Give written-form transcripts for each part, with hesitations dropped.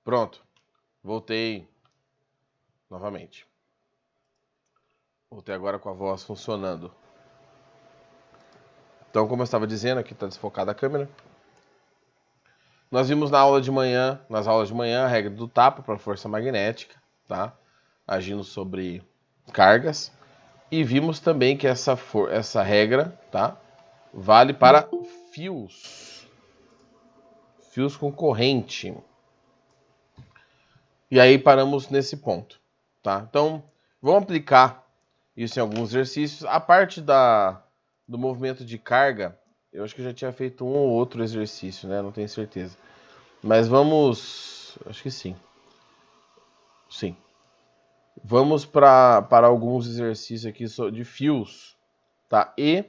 Pronto. Voltei novamente. Voltei agora com a voz funcionando. Então, como eu estava dizendo, aqui está desfocada a câmera. Nós vimos nas aulas de manhã, a regra do tapa para força magnética, tá? Agindo sobre cargas. E vimos também que essa regra, tá? Vale para fios. Fios com corrente. E aí paramos nesse ponto, tá? Então, vamos aplicar isso em alguns exercícios. A parte do movimento de carga, eu acho que eu já tinha feito um ou outro exercício, né? Não tenho certeza. Mas vamos... Acho que sim. Sim. Vamos para alguns exercícios aqui de fios, tá? E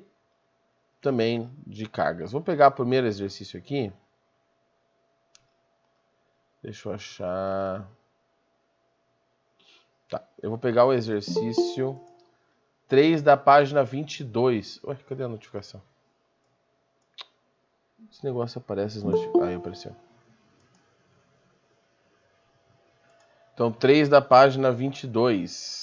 também de cargas. Vou pegar o primeiro exercício aqui. Deixa eu achar... Tá, eu vou pegar o exercício 3 da página 22. Ué, cadê a notificação? Esse negócio aparece as notificações. Aí apareceu. Então, 3 da página 22.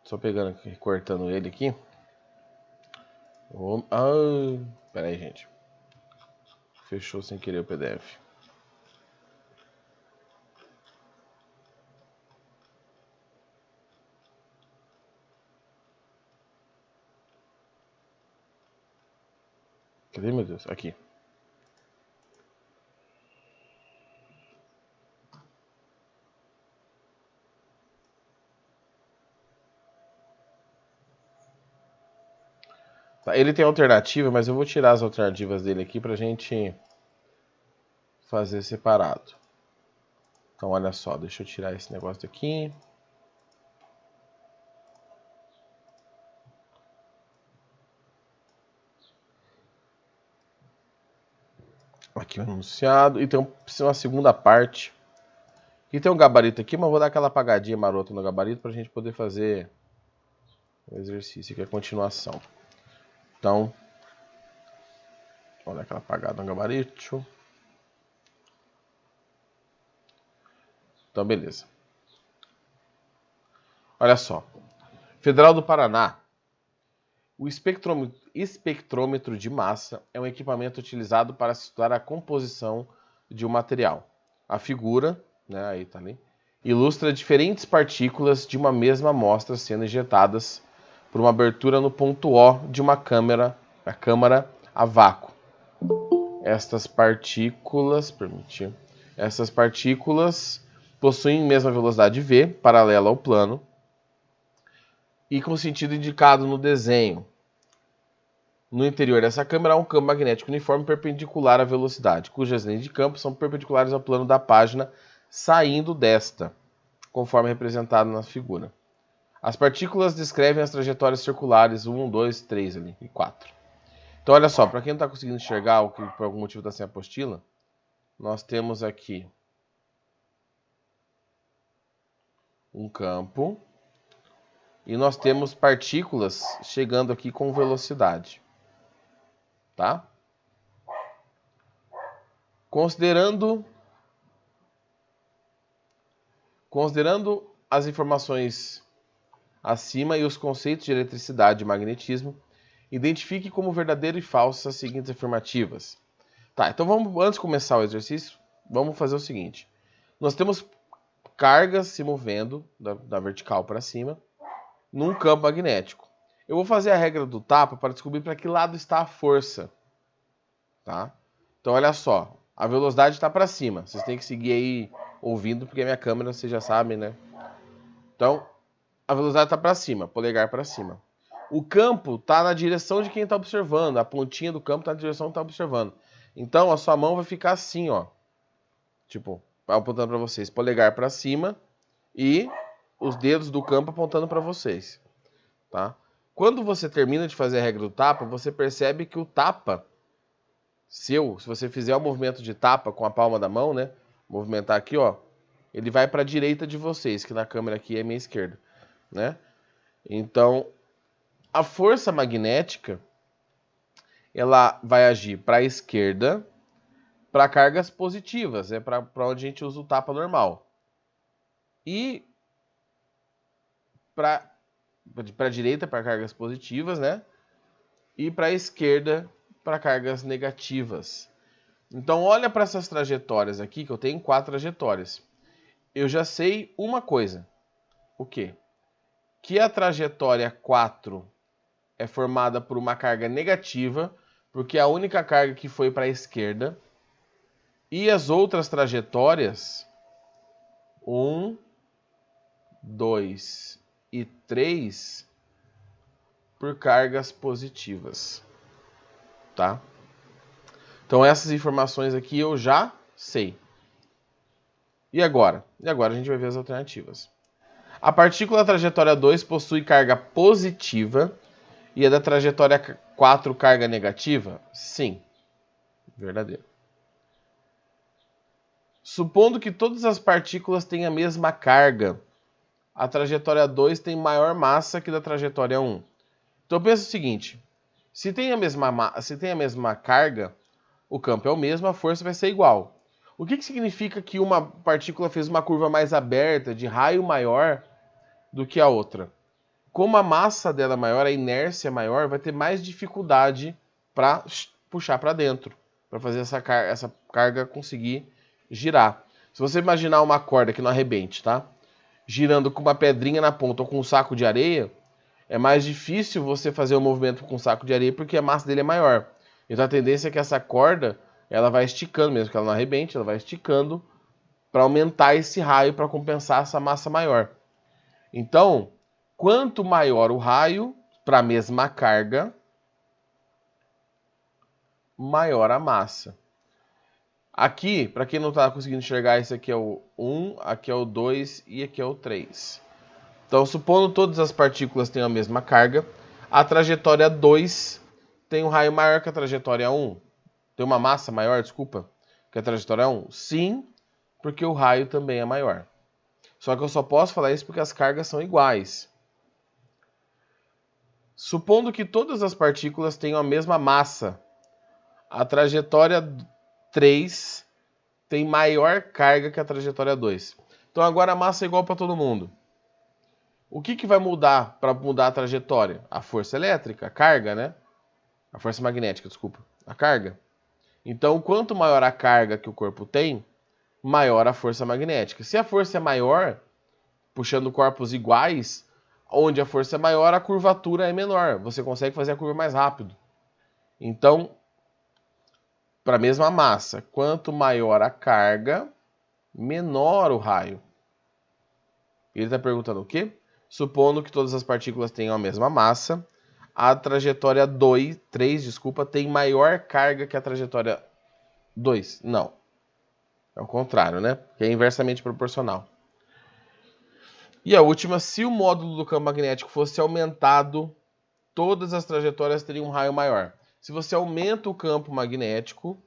Só pegando aqui, recortando ele aqui. Pera aí, gente. Fechou sem querer o PDF. Cadê, meu Deus? Aqui. Tá, ele tem alternativa, mas eu vou tirar as alternativas dele aqui pra gente fazer separado. Então, olha só. Deixa eu tirar esse negócio daqui. Aqui o enunciado. E tem uma segunda parte. E tem um gabarito aqui, mas vou dar aquela apagadinha marota no gabarito pra gente poder fazer o exercício, que é a continuação. Então, vou dar aquela apagada no gabarito. Então, beleza. Olha só. Federal do Paraná. O espectrômetro de massa é um equipamento utilizado para estudar a composição de um material. A figura, né, aí tá ali, ilustra diferentes partículas de uma mesma amostra sendo injetadas por uma abertura no ponto O de uma câmara a vácuo. Estas partículas possuem mesma velocidade v, paralela ao plano, e com sentido indicado no desenho. No interior dessa câmara há um campo magnético uniforme perpendicular à velocidade, cujas linhas de campo são perpendiculares ao plano da página, saindo desta, conforme representado na figura. As partículas descrevem as trajetórias circulares 1, 2, 3 ali, e 4. Então, olha só, para quem não está conseguindo enxergar, ou que por algum motivo está sem apostila, nós temos aqui um campo e nós temos partículas chegando aqui com velocidade. Tá? Considerando as informações acima e os conceitos de eletricidade e magnetismo, identifique como verdadeiro e falso as seguintes afirmativas. Tá, então antes de começar o exercício, vamos fazer o seguinte. Nós temos cargas se movendo da vertical para cima num campo magnético. Eu vou fazer a regra do tapa para descobrir para que lado está a força. Tá? Então, olha só. A velocidade está para cima. Vocês têm que seguir aí ouvindo, porque a minha câmera, vocês já sabem, né? Então, a velocidade está para cima, polegar para cima. O campo está na direção de quem está observando. A pontinha do campo está na direção de quem está observando. Então, a sua mão vai ficar assim, ó. Tipo, apontando para vocês. Polegar para cima e os dedos do campo apontando para vocês. Tá? Quando você termina de fazer a regra do tapa, você percebe que o tapa se você fizer o movimento de tapa com a palma da mão, né? Movimentar aqui, ó. ele vai para a direita de vocês, que na câmera aqui é a minha esquerda, né? Então, a força magnética, ela vai agir para a esquerda, para cargas positivas, é para onde a gente usa o tapa normal. E para a direita, para cargas positivas, né? E para a esquerda, para cargas negativas. Então, olha para essas trajetórias aqui, que eu tenho 4 trajetórias. Eu já sei uma coisa. O quê? Que a trajetória 4 é formada por uma carga negativa, porque é a única carga que foi para a esquerda. E as outras trajetórias, 1, 2 e 3, por cargas positivas. Tá? Então essas informações aqui eu já sei. E agora? E agora a gente vai ver as alternativas. A partícula da trajetória 2 possui carga positiva e a da trajetória 4 carga negativa? Sim. Verdadeiro. Supondo que todas as partículas têm a mesma carga, a trajetória 2 tem maior massa que a da trajetória 1. Então pensa o seguinte, se tem a mesma carga, o campo é o mesmo, a força vai ser igual. O que significa que uma partícula fez uma curva mais aberta, de raio maior, do que a outra? Como a massa dela é maior, a inércia é maior, vai ter mais dificuldade para puxar para dentro, para fazer essa carga conseguir girar. Se você imaginar uma corda que não arrebente, tá? Girando com uma pedrinha na ponta ou com um saco de areia, é mais difícil você fazer o movimento com um saco de areia porque a massa dele é maior. Então a tendência é que essa corda, ela vai esticando, mesmo que ela não arrebente, ela vai esticando para aumentar esse raio para compensar essa massa maior. Então, quanto maior o raio para a mesma carga, maior a massa. Aqui, para quem não está conseguindo enxergar, esse aqui é o 1, aqui é o 2 e aqui é o 3. Então, supondo todas as partículas tenham a mesma carga, a trajetória 2 tem um raio maior que a trajetória 1. Tem uma massa maior, desculpa, que a trajetória 1? Sim, porque o raio também é maior. Só que eu só posso falar isso porque as cargas são iguais. Supondo que todas as partículas tenham a mesma massa, a trajetória 3 tem maior carga que a trajetória 2. Então agora a massa é igual para todo mundo. O que vai mudar para mudar a trajetória? A força elétrica, a carga, né? A força magnética, desculpa. A carga. Então, quanto maior a carga que o corpo tem, maior a força magnética. Se a força é maior, puxando corpos iguais, onde a força é maior, a curvatura é menor. Você consegue fazer a curva mais rápido. Então, para a mesma massa, quanto maior a carga, menor o raio. Ele está perguntando o quê? Supondo que todas as partículas tenham a mesma massa, a trajetória 3 tem maior carga que a trajetória 2. Não. É o contrário, né? Que é inversamente proporcional. E a última, se o módulo do campo magnético fosse aumentado, todas as trajetórias teriam um raio maior. Se você aumenta o campo magnético,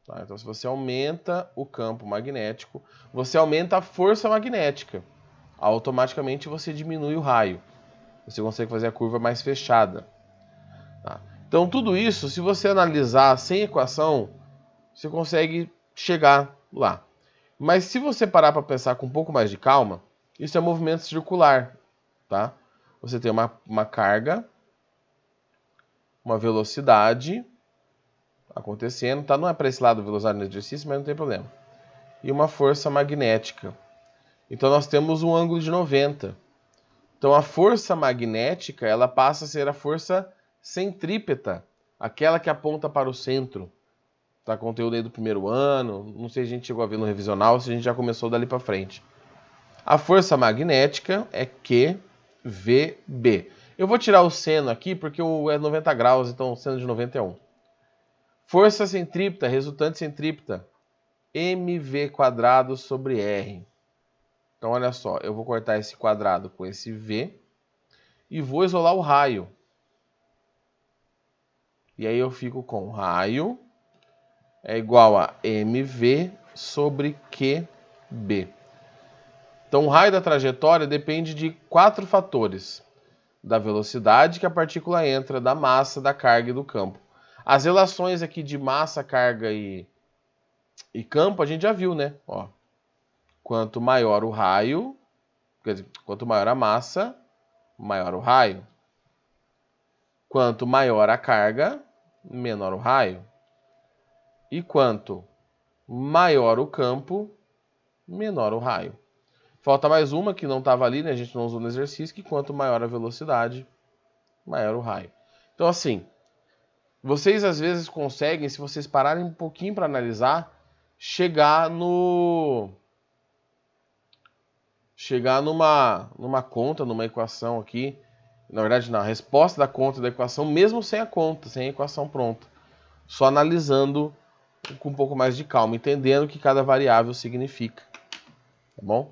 tá? Então se você aumenta o campo magnético, você aumenta a força magnética. Automaticamente você diminui o raio. Você consegue fazer a curva mais fechada. Tá? Então tudo isso, se você analisar sem equação, você consegue chegar lá. Mas se você parar para pensar com um pouco mais de calma, isso é movimento circular, tá? Você tem uma carga, uma velocidade acontecendo, tá? Não é para esse lado velocidade no exercício, mas não tem problema. E uma força magnética. Então nós temos um ângulo de 90. Então a força magnética, ela passa a ser a força centrípeta, aquela que aponta para o centro. Tá, conteúdo aí do primeiro ano, não sei se a gente chegou a ver no revisional, se a gente já começou dali para frente. A força magnética é QVB. Eu vou tirar o seno aqui porque é 90 graus, então o seno de 90 é 1. Força centrípeta, resultante centrípeta, mv² sobre r. Então olha só, eu vou cortar esse quadrado com esse v e vou isolar o raio. E aí eu fico com raio é igual a mv sobre QB. B. Então, o raio da trajetória depende de 4 fatores: da velocidade que a partícula entra, da massa, da carga e do campo. As relações aqui de massa, carga e campo a gente já viu, né? Ó, quanto maior o raio, quer dizer, quanto maior a massa, maior o raio. Quanto maior a carga, menor o raio. E quanto maior o campo, menor o raio. Falta mais uma que não estava ali, né? A gente não usou no exercício, que quanto maior a velocidade, maior o raio. Então, assim, vocês às vezes conseguem, se vocês pararem um pouquinho para analisar, chegar numa conta, numa equação aqui. Na verdade, na resposta da conta da equação, mesmo sem a conta, sem a equação pronta. Só analisando com um pouco mais de calma, entendendo o que cada variável significa. Tá bom?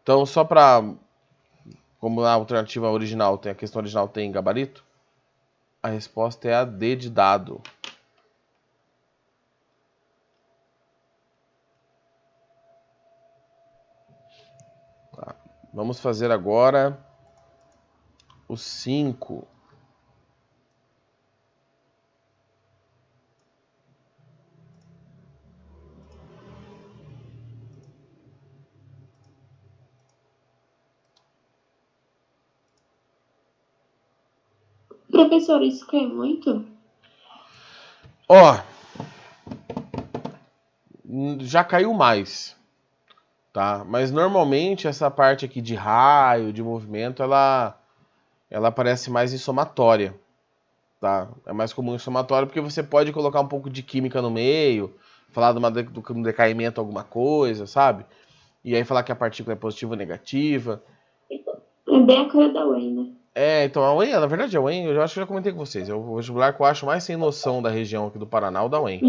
Então, só para... Como a alternativa original tem, a questão original tem gabarito, a resposta é a D de dado. Tá. Vamos fazer agora o 5. Professor, isso cai muito? Ó, já caiu mais, tá? Mas normalmente essa parte aqui de raio, de movimento, ela aparece mais em somatória, tá? É mais comum em somatória porque você pode colocar um pouco de química no meio, falar do decaimento alguma coisa, sabe? E aí falar que a partícula é positiva ou negativa. É bem a cara da Wayne, né? Então a UEM, na verdade a UEM, eu acho que eu já comentei com vocês, é o vestibular que eu acho mais sem noção da região aqui do Paraná, o da UEM.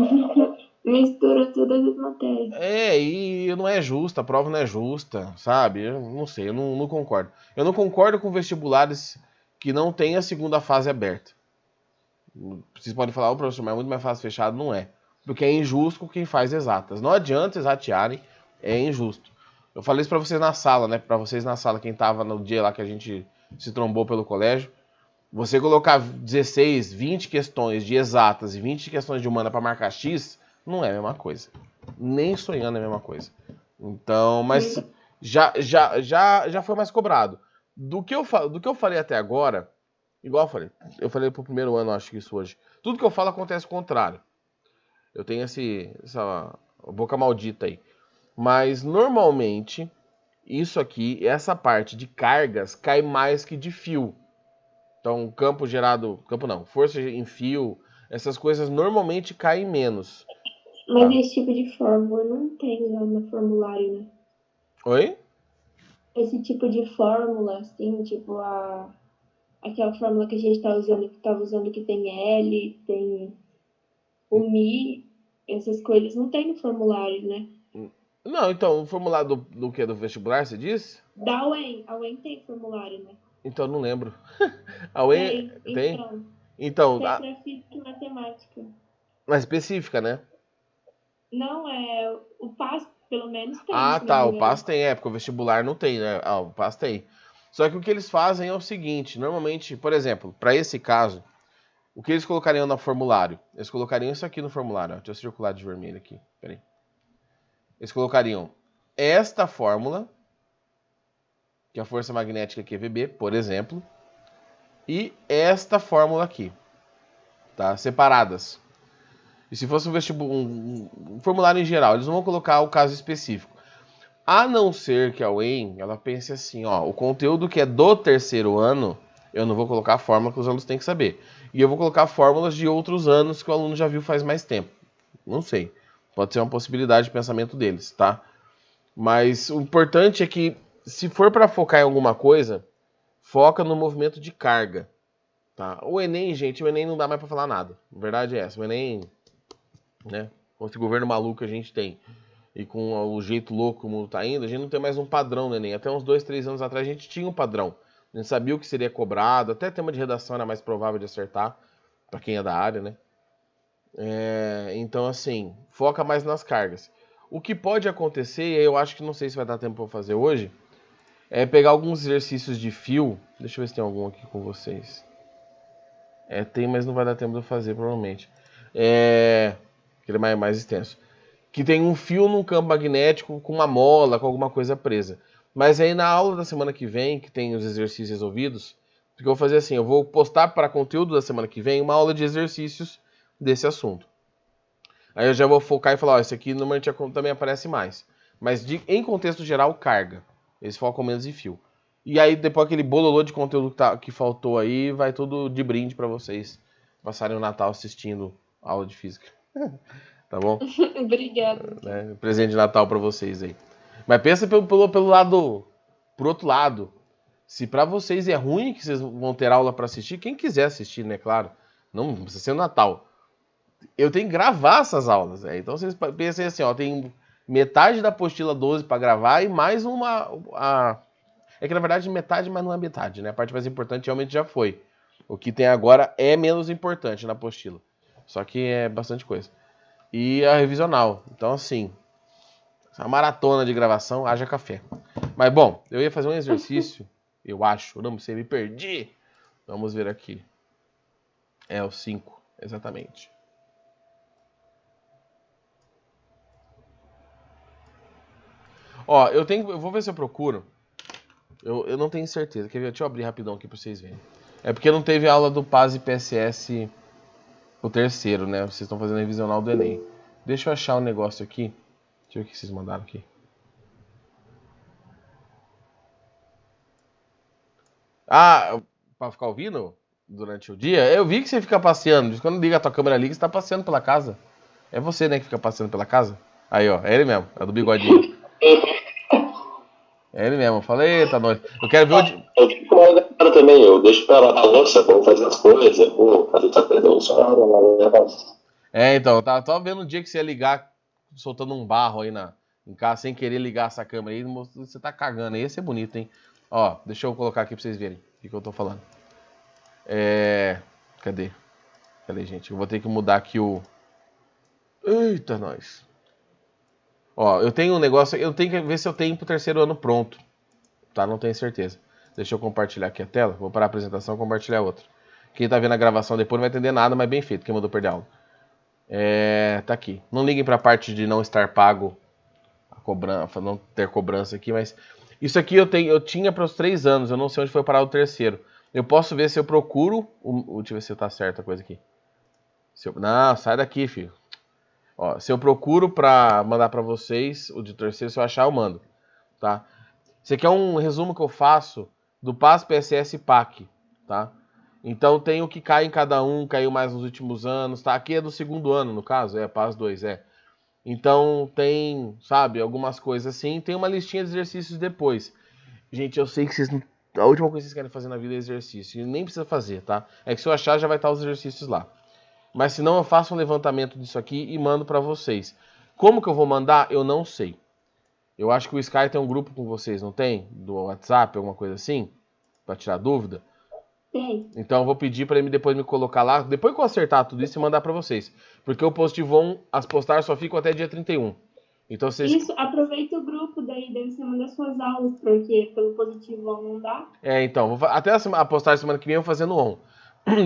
Mistura todas as matérias. E não é justa, a prova não é justa, sabe? Eu não sei, eu não concordo. Eu não concordo com vestibulares que não têm a segunda fase aberta. Vocês podem falar, o professor, mas é muito mais fácil fechado. Não é. Porque é injusto com quem faz exatas. Não adianta exatearem, é injusto. Eu falei isso pra vocês na sala, né? Pra vocês na sala, quem tava no dia lá que a gente se trombou pelo colégio. Você colocar 16, 20 questões de exatas e 20 questões de humana pra marcar X, não é a mesma coisa. Nem sonhando é a mesma coisa. Então, mas já foi mais cobrado. Do que eu falei até agora, igual eu falei pro primeiro ano, acho que isso hoje. Tudo que eu falo acontece o contrário. Eu tenho essa boca maldita aí. Mas normalmente, isso aqui, essa parte de cargas, cai mais que de fio. Então, campo gerado. Campo não, força em fio, essas coisas normalmente caem menos. Mas Tá? esse tipo de fórmula não tem lá no formulário, né? Oi? Esse tipo de fórmula, assim, tipo aquela fórmula que a gente tava usando que tem L, tem o Mi, essas coisas não tem no formulário, né? Não, então, o formulário do que? Do vestibular, você disse? Da UEM, a UEM tem formulário, né? Então, não lembro. A UEM Tem, tem? então, Então, tem para física e matemática. na específica, né? Não, o PAS pelo menos tem, Ah, se não tá, me o engano. PAS tem, porque o vestibular não tem, né? Ah, o PAS tem. Só que o que eles fazem é o seguinte, normalmente, por exemplo, para esse caso, o que eles colocariam no formulário? Eles colocariam isso aqui no formulário, ó. Deixa eu circular de vermelho aqui, peraí. Eles colocariam esta fórmula, que é a força magnética QVB, por exemplo, e esta fórmula aqui, tá? Separadas. E se fosse um formulário em geral, eles não vão colocar o caso específico. A não ser que a UEM, ela pense assim, ó, o conteúdo que é do terceiro ano, eu não vou colocar a fórmula que os alunos têm que saber. E eu vou colocar fórmulas de outros anos que o aluno já viu faz mais tempo. Não sei. Pode ser uma possibilidade de pensamento deles, tá? Mas o importante é que, se for para focar em alguma coisa, foca no movimento de carga, tá? O Enem, gente, o Enem não dá mais para falar nada. A verdade é essa. O Enem, né? Com esse governo maluco que a gente tem e com o jeito louco que o mundo tá indo, a gente não tem mais um padrão no Enem. Até uns 2, 3 anos atrás a gente tinha um padrão. A gente sabia o que seria cobrado, até tema de redação era mais provável de acertar, para quem é da área, né? Então, assim, foca mais nas cargas. O que pode acontecer, e eu acho que não sei se vai dar tempo para fazer hoje, é pegar alguns exercícios de fio. Deixa eu ver se tem algum aqui com vocês. Tem, mas não vai dar tempo de eu fazer, provavelmente. Que ele é mais extenso. Que tem um fio num campo magnético com uma mola, com alguma coisa presa. Mas aí na aula da semana que vem, que tem os exercícios resolvidos, o que eu vou fazer assim, eu vou postar para conteúdo da semana que vem uma aula de exercícios desse assunto. Aí eu já vou focar e falar, esse aqui normalmente também aparece mais. Mas em contexto geral, carga. Eles focam menos em fio. E aí depois aquele bololô de conteúdo que faltou aí, vai tudo de brinde para vocês passarem o Natal assistindo aula de física. Tá bom? Obrigada. Presente de Natal pra vocês aí. Mas pensa pelo lado. Pro outro lado. Se pra vocês é ruim que vocês vão ter aula pra assistir, quem quiser assistir, né? Claro. Não precisa ser Natal. Eu tenho que gravar essas aulas. Então vocês pensem assim, ó. Tem metade da apostila 12 pra gravar e mais uma. É que na verdade metade, mas não é metade, né? A parte mais importante realmente já foi. O que tem agora é menos importante na apostila. Só que é bastante coisa. E a revisional. Então, assim, essa maratona de gravação, haja café. Mas, bom, eu ia fazer um exercício, eu acho, não sei, me perdi. Vamos ver aqui. É o 5, exatamente. Ó, eu vou ver se eu procuro. Eu não tenho certeza. Quer ver? Deixa eu abrir rapidão aqui pra vocês verem. É porque não teve aula do PAS e PSS, o terceiro, né? Vocês estão fazendo a revisional do Enem. Deixa eu achar um negócio aqui. Deixa eu ver o que vocês mandaram aqui. Ah, pra ficar ouvindo durante o dia? Eu vi que você fica passeando. Quando liga a tua câmera liga, você tá passeando pela casa. É você, né, que fica passeando pela casa? Aí, ó, é ele mesmo, é do bigodinho. É ele mesmo. Eu falei, eita, nós. Eu quero ver onde. Eu fico mais agora também, eu deixo pra lavar a louça, vou fazer as coisas, vou fazer tá perdendo só. Então, eu tava vendo um dia que você ia ligar, soltando um barro aí em casa, sem querer ligar essa câmera aí. Você tá cagando aí, ia ser bonito, hein? Ó, deixa eu colocar aqui pra vocês verem o que eu tô falando. Cadê? Cadê, gente? Eu vou ter que mudar aqui o. Eita, nós. Ó, eu tenho um negócio. Eu tenho que ver se eu tenho pro terceiro ano pronto. Tá? Não tenho certeza. Deixa eu compartilhar aqui a tela. Vou parar a apresentação e compartilhar outra. Quem tá vendo a gravação depois não vai entender nada, mas bem feito. Quem mandou perder a aula. Tá aqui. Não liguem pra parte de não estar pago a cobrança, não ter cobrança aqui, mas. Isso aqui eu tinha para os 3 anos. Eu não sei onde foi parar o terceiro. Eu posso ver se eu procuro. Deixa eu ver se tá certa a coisa aqui. Não, sai daqui, filho. Ó, se eu procuro pra mandar pra vocês o de terceiro, se eu achar, eu mando. Tá? Esse aqui é um resumo que eu faço do PAS, PSS e PAC. Tá? Então tem o que cai em cada um, caiu mais nos últimos anos. Tá? Aqui é do segundo ano, no caso. PAS 2, Então tem, sabe, algumas coisas assim. Tem uma listinha de exercícios depois. Gente, eu sei que vocês. A última coisa que vocês querem fazer na vida é exercício. E nem precisa fazer, tá? É que se eu achar, já vai estar os exercícios lá. Mas se não, eu faço um levantamento disso aqui e mando pra vocês. Como que eu vou mandar? Eu não sei. Eu acho que o Sky tem um grupo com vocês, não tem? Do WhatsApp, alguma coisa assim? Pra tirar dúvida? Tem. Então eu vou pedir pra ele depois me colocar lá. Depois que eu acertar tudo isso e mandar pra vocês. Porque o Postivon, as postagens só ficam até dia 31. Então vocês... Isso, aproveita o grupo, daí você manda suas aulas, porque pelo Positivo não dá. Então, até a postagem semana que vem eu vou fazendo on.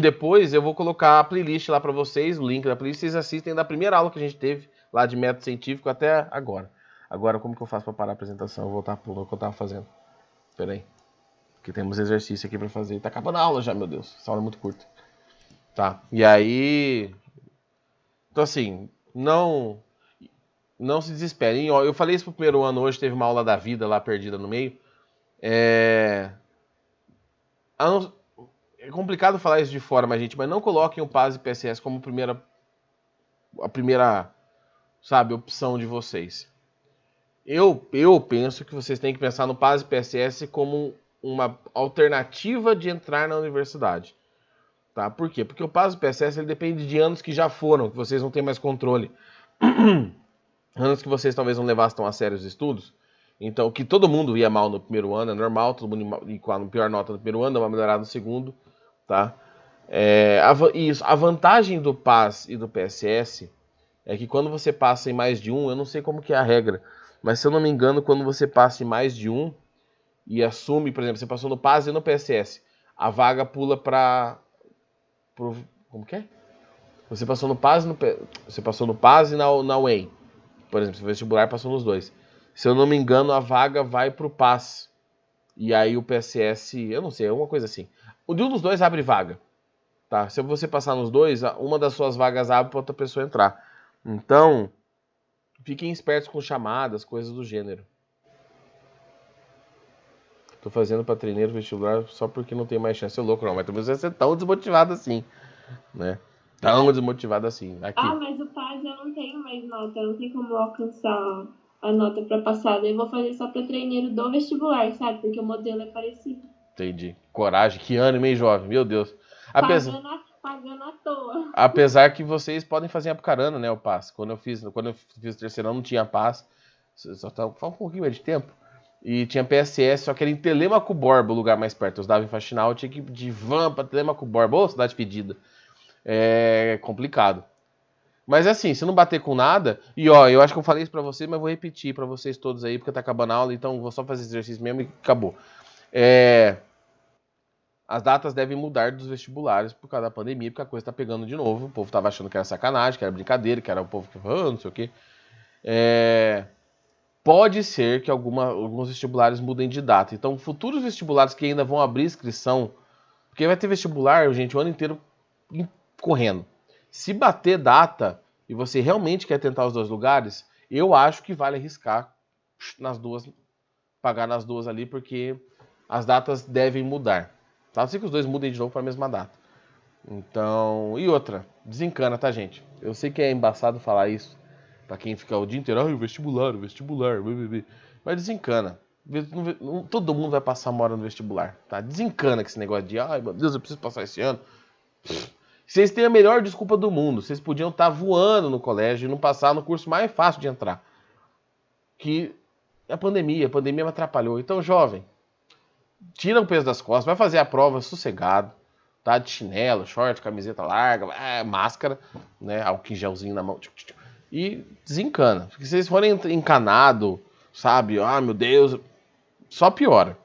Depois eu vou colocar a playlist lá pra vocês, o link da playlist, vocês assistem da primeira aula que a gente teve lá de método científico até agora. Agora, como que eu faço pra parar a apresentação? Eu vou voltar pro que eu tava fazendo. Pera aí. Porque temos exercício aqui pra fazer. Tá acabando a aula já, meu Deus. Essa aula é muito curta. Tá. E aí... Então, assim, não se desesperem. Eu falei isso pro primeiro ano hoje, teve uma aula da vida lá perdida no meio. É complicado falar isso de fora, gente, mas não coloquem o PAS e PSS como a primeira, sabe, opção de vocês. Eu penso que vocês têm que pensar no PAS e PSS como uma alternativa de entrar na universidade. Tá? Por quê? Porque o PAS e PSS ele depende de anos que já foram, que vocês não têm mais controle. Anos que vocês talvez não levassem tão a sério os estudos. Então, que todo mundo ia mal no primeiro ano, é normal, todo mundo ia com a pior nota no primeiro ano, dá uma melhorada no segundo, tá? A vantagem do PAS e do PSS é que quando você passa em mais de um, eu não sei como que é a regra, mas se eu não me engano, quando você passa em mais de um e assume, por exemplo, você passou no PAS e no PSS, a vaga pula para como que é? Você passou no PAS e você passou no PAS e na UEM. Por exemplo, se o vestibular passou nos dois. Se eu não me engano, a vaga vai pro PAS. E aí o PSS, eu não sei, é uma coisa assim. O de um dos dois abre vaga. Tá? Se você passar nos dois, uma das suas vagas abre para outra pessoa entrar. Então, fiquem espertos com chamadas, coisas do gênero. Tô fazendo para treineiro vestibular só porque não tem mais chance. Eu louco, não, mas também você vai ser tão desmotivado assim, né? Tão desmotivado assim. Aqui. Mas o PAS eu não tenho mais nota, não tem como eu alcançar a nota pra passar. Daí eu vou fazer só pra treineiro do vestibular, sabe? Porque o modelo é parecido. Entendi. Coragem, que ânimo, hein, jovem? Meu Deus. Pagando à toa. Apesar que vocês podem fazer em Apucarana, né, o PAS. Quando eu fiz o terceirão, não tinha PAS. Só tava um pouquinho mais de tempo. E tinha PSS, só que era em Telêmaco Borba, o lugar mais perto. Eu estava em Faxinal, eu tinha que ir de van pra Telêmaco Borba. Ô, cidade pedida. É complicado. Mas assim, se não bater com nada... E ó, eu acho que eu falei isso pra vocês, mas vou repetir pra vocês todos aí, porque tá acabando a aula, então vou só fazer exercício mesmo e acabou. As datas devem mudar dos vestibulares por causa da pandemia, porque a coisa tá pegando de novo. O povo tava achando que era sacanagem, que era brincadeira, que era o povo que não sei o quê. Pode ser que alguns vestibulares mudem de data. Então, futuros vestibulares que ainda vão abrir inscrição, porque vai ter vestibular, gente, o ano inteiro correndo. Se bater data e você realmente quer tentar os dois lugares, eu acho que vale arriscar nas duas, pagar nas duas ali, porque as datas devem mudar. Tá? Não sei que os dois mudem de novo para a mesma data. Então, e outra, desencana, tá, gente? Eu sei que é embaçado falar isso pra quem fica o dia inteiro, o vestibular, mas desencana. Todo mundo vai passar uma hora no vestibular, tá? Desencana com esse negócio de, ai meu Deus, eu preciso passar esse ano. Vocês têm a melhor desculpa do mundo. Vocês podiam estar voando no colégio e não passar no curso mais fácil de entrar. Que a pandemia me atrapalhou. Então, jovem, tira o peso das costas, vai fazer a prova sossegado, tá? De chinelo, short, camiseta larga, máscara, né? Álcool em gelzinho na mão. E desencana. Porque se vocês forem encanado, sabe? Ah, meu Deus, só piora.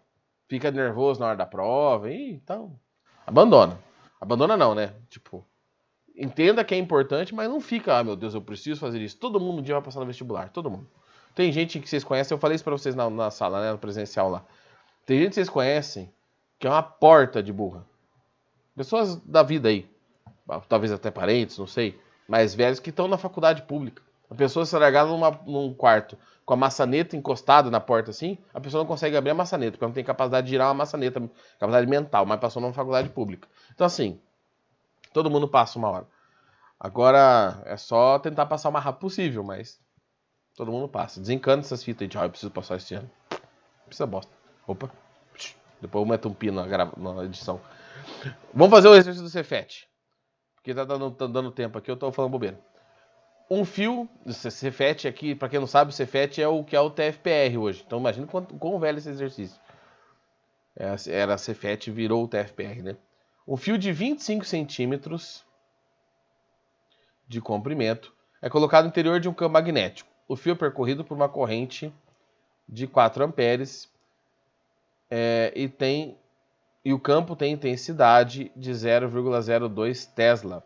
Fica nervoso na hora da prova, então abandona. Abandona não, né? Tipo, entenda que é importante, mas não fica, ah, meu Deus, eu preciso fazer isso. Todo mundo um dia vai passar no vestibular, todo mundo. Tem gente que vocês conhecem, eu falei isso pra vocês na sala, né, no presencial lá. Tem gente que vocês conhecem que é uma porta de burra. Pessoas da vida aí, talvez até parentes, não sei, mais velhos que estão na faculdade pública. A pessoa se largar num quarto com a maçaneta encostada na porta assim, a pessoa não consegue abrir a maçaneta, porque não tem capacidade de girar uma maçaneta, capacidade mental, mas passou numa faculdade pública. Então assim, todo mundo passa uma hora. Agora é só tentar passar o mais rápido possível, mas todo mundo passa. Desencana essas fitas aí de, eu preciso passar esse ano. Não precisa bosta. Opa. Depois eu meto um pino na edição. Vamos fazer o exercício do Cefet. Porque tá dando tempo aqui, eu tô falando bobeira. Um fio, Cefet aqui, pra quem não sabe, o Cefet é o que é o TFPR hoje. Então imagina quão velho esse exercício. Era Cefet, virou o TFPR, né? Um fio de 25 centímetros de comprimento é colocado no interior de um campo magnético. O fio é percorrido por uma corrente de 4 amperes e o campo tem intensidade de 0,02 Tesla.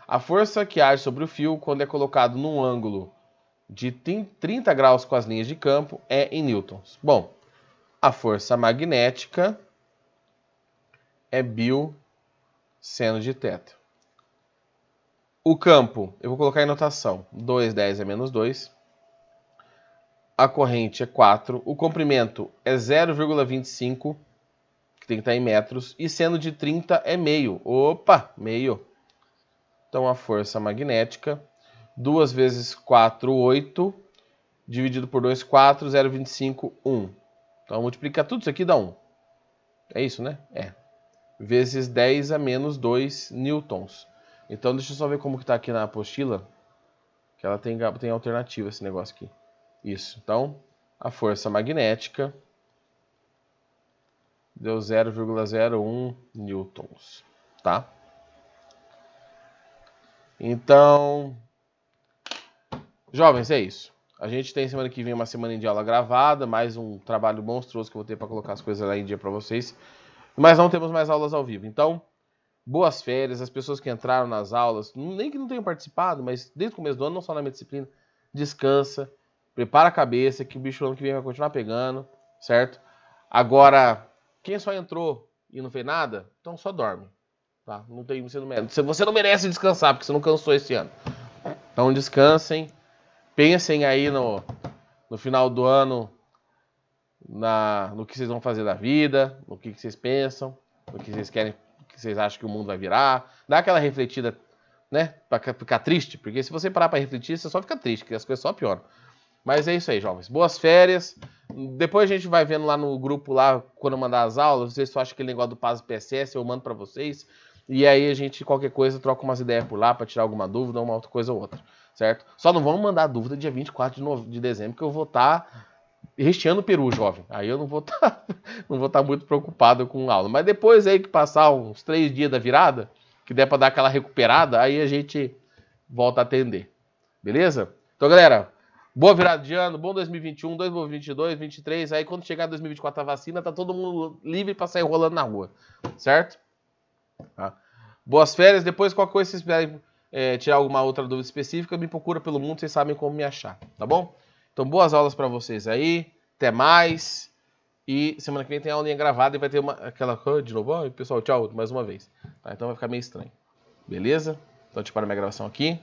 A força que age sobre o fio quando é colocado num ângulo de 30 graus com as linhas de campo é em newtons. Bom, a força magnética é Bill seno de θ. O campo, eu vou colocar em notação, 2, 10 é menos 2. A corrente é 4. O comprimento é 0,25, que tem que estar em metros. E seno de 30 é meio. Opa, meio. Então a força magnética, 2 vezes 4, 8. Dividido por 2, 4, 0,25, 1. Então multiplicar tudo isso aqui dá 1. É isso, né? É. Vezes 10 a menos 2 newtons. Então deixa eu só ver como que tá aqui na apostila. Que ela tem alternativa esse negócio aqui. Isso. Então, a força magnética deu 0,01 newtons, tá? Então, Jovens, é isso. A gente tem semana que vem uma semana de aula gravada, mais um trabalho monstruoso que eu vou ter para colocar as coisas lá em dia para vocês. Mas não temos mais aulas ao vivo. Então, boas férias. As pessoas que entraram nas aulas, nem que não tenham participado, mas desde o começo do ano, não só na minha disciplina, descansa, prepara a cabeça, que o bicho ano que vem vai continuar pegando, certo? Agora, quem só entrou e não fez nada, então só dorme. Tá? Você não merece descansar, porque você não cansou esse ano. Então descansem. Pensem aí no final do ano no que vocês vão fazer da vida, no que vocês pensam, no que vocês querem, o que vocês acham que o mundo vai virar. Dá aquela refletida, né? Pra ficar triste, porque se você parar pra refletir, você só fica triste, porque as coisas só pioram. Mas é isso aí, jovens. Boas férias. Depois a gente vai vendo lá no grupo, lá, quando eu mandar as aulas, vocês só acham aquele negócio do PAS PSS, eu mando pra vocês. E aí a gente, qualquer coisa, troca umas ideias por lá pra tirar alguma dúvida, uma outra coisa ou outra. Certo? Só não vamos mandar dúvida dia 24 de dezembro, que eu vou estar recheando o peru, jovem. Aí eu não vou estar muito preocupado com aula. Mas depois aí que passar uns 3 dias da virada, que der pra dar aquela recuperada, aí a gente volta a atender. Beleza? Então, galera, boa virada de ano, bom 2021, 2022, 2023. Aí quando chegar 2024 a vacina, tá todo mundo livre pra sair rolando na rua. Certo? Tá? Boas férias. Depois, qualquer coisa, se vocês puderem tirar alguma outra dúvida específica, me procura pelo mundo, vocês sabem como me achar, tá bom? Então, boas aulas para vocês aí, até mais, e semana que vem tem a aulinha gravada e vai ter aquela de novo, pessoal, tchau, mais uma vez, tá? Então vai ficar meio estranho, beleza? Então, deixa eu parar minha gravação aqui.